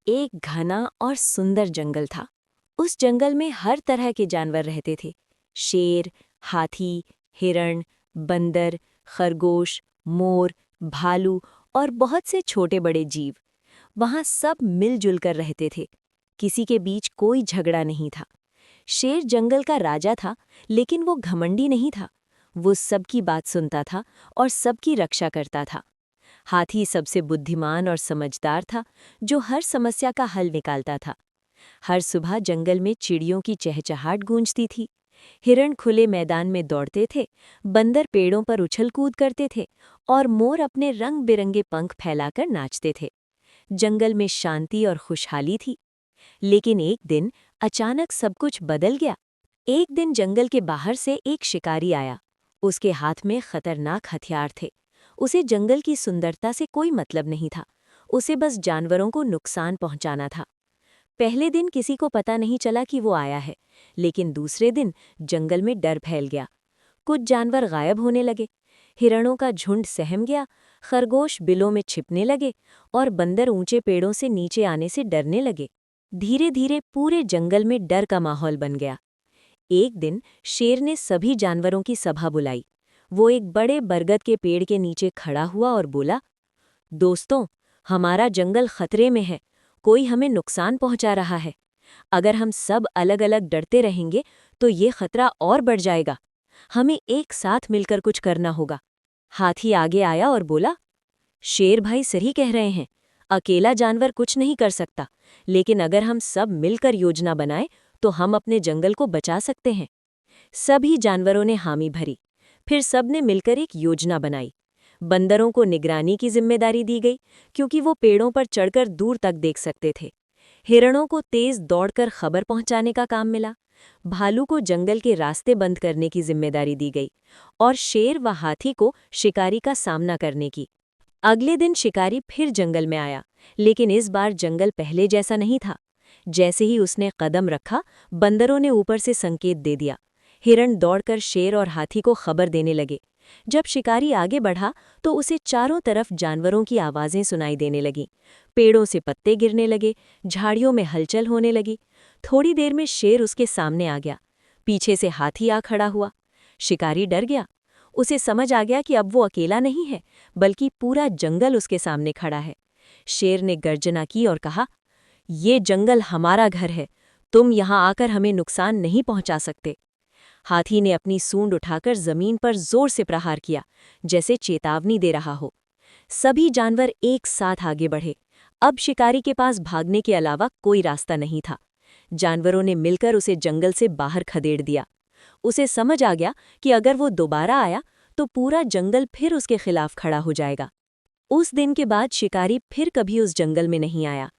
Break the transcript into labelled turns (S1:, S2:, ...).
S1: एक घना और सुंदर जंगल था। उस जंगल में हर तरह के जानवर रहते थे। शेर, हाथी, हिरण, बंदर, खरगोश, मोर, भालू और बहुत से छोटे बड़े जीव। वहां सब मिलजुल कर रहते थे। किसी के बीच कोई झगड़ा नहीं था। शेर जंगल का राजा था, लेकिन वो घमंडी नहीं था। वो सबकी बात सुनता था और सबकी रक्षा करता था। हाथी सबसे बुद्धिमान और समझदार था, जो हर समस्या का हल निकालता था। हर सुबह जंगल में चिड़ियों की चहचहाट गूंजती थी। हिरण खुले मैदान में दौड़ते थे, बंदर पेड़ों पर उछल कूद करते थे और मोर अपने रंग बिरंगे पंख फैलाकर नाचते थे। जंगल में शांति और खुशहाली थी। लेकिन एक दिन अचानक सब कुछ बदल गया। एक दिन जंगल के बाहर से एक शिकारी आया। उसके हाथ में खतरनाक हथियार थे। उसे जंगल की सुंदरता से कोई मतलब नहीं था। उसे बस जानवरों को नुकसान पहुंचाना था। पहले दिन किसी को पता नहीं चला कि वो आया है, लेकिन दूसरे दिन जंगल में डर फैल गया। कुछ जानवर गायब होने लगे। हिरणों का झुंड सहम गया, खरगोश बिलों में छिपने लगे और बंदर ऊंचे पेड़ों से नीचे आने से डरने लगे। धीरे धीरे पूरे जंगल में डर का माहौल बन गया। एक दिन शेर ने सभी जानवरों की सभा बुलाई। वो एक बड़े बरगद के पेड़ के नीचे खड़ा हुआ और बोला, दोस्तों, हमारा जंगल खतरे में है। कोई हमें नुकसान पहुंचा रहा है। अगर हम सब अलग अलग डरते रहेंगे तो ये खतरा और बढ़ जाएगा। हमें एक साथ मिलकर कुछ करना होगा। हाथी आगे आया और बोला, शेर भाई सही कह रहे हैं। अकेला जानवर कुछ नहीं कर सकता, लेकिन अगर हम सब मिलकर योजना बनाएं तो हम अपने जंगल को बचा सकते हैं। सभी जानवरों ने हामी भरी। फिर सबने मिलकर एक योजना बनाई। बंदरों को निगरानी की जिम्मेदारी दी गई, क्योंकि वो पेड़ों पर चढ़कर दूर तक देख सकते थे। हिरणों को तेज दौड़कर खबर पहुंचाने का काम मिला। भालू को जंगल के रास्ते बंद करने की जिम्मेदारी दी गई और शेर व हाथी को शिकारी का सामना करने की। अगले दिन शिकारी फिर जंगल में आया, लेकिन इस बार जंगल पहले जैसा नहीं था। जैसे ही उसने कदम रखा, बंदरों ने ऊपर से संकेत दे दिया। हिरण दौड़कर शेर और हाथी को खबर देने लगे। जब शिकारी आगे बढ़ा तो उसे चारों तरफ जानवरों की आवाजें सुनाई देने लगीं। पेड़ों से पत्ते गिरने लगे, झाड़ियों में हलचल होने लगी। थोड़ी देर में शेर उसके सामने आ गया। पीछे से हाथी आ खड़ा हुआ। शिकारी डर गया। उसे समझ आ गया कि अब वो अकेला नहीं है, बल्कि पूरा जंगल उसके सामने खड़ा है। शेर ने गर्जना की और कहा, ये जंगल हमारा घर है। तुम यहाँ आकर हमें नुकसान नहीं पहुंचा सकते। हाथी ने अपनी सूंड उठाकर जमीन पर जोर से प्रहार किया, जैसे चेतावनी दे रहा हो। सभी जानवर एक साथ आगे बढ़े। अब शिकारी के पास भागने के अलावा कोई रास्ता नहीं था। जानवरों ने मिलकर उसे जंगल से बाहर खदेड़ दिया। उसे समझ आ गया कि अगर वो दोबारा आया तो पूरा जंगल फिर उसके खिलाफ खड़ा हो जाएगा। उस दिन के बाद शिकारी फिर कभी उस जंगल में नहीं आया।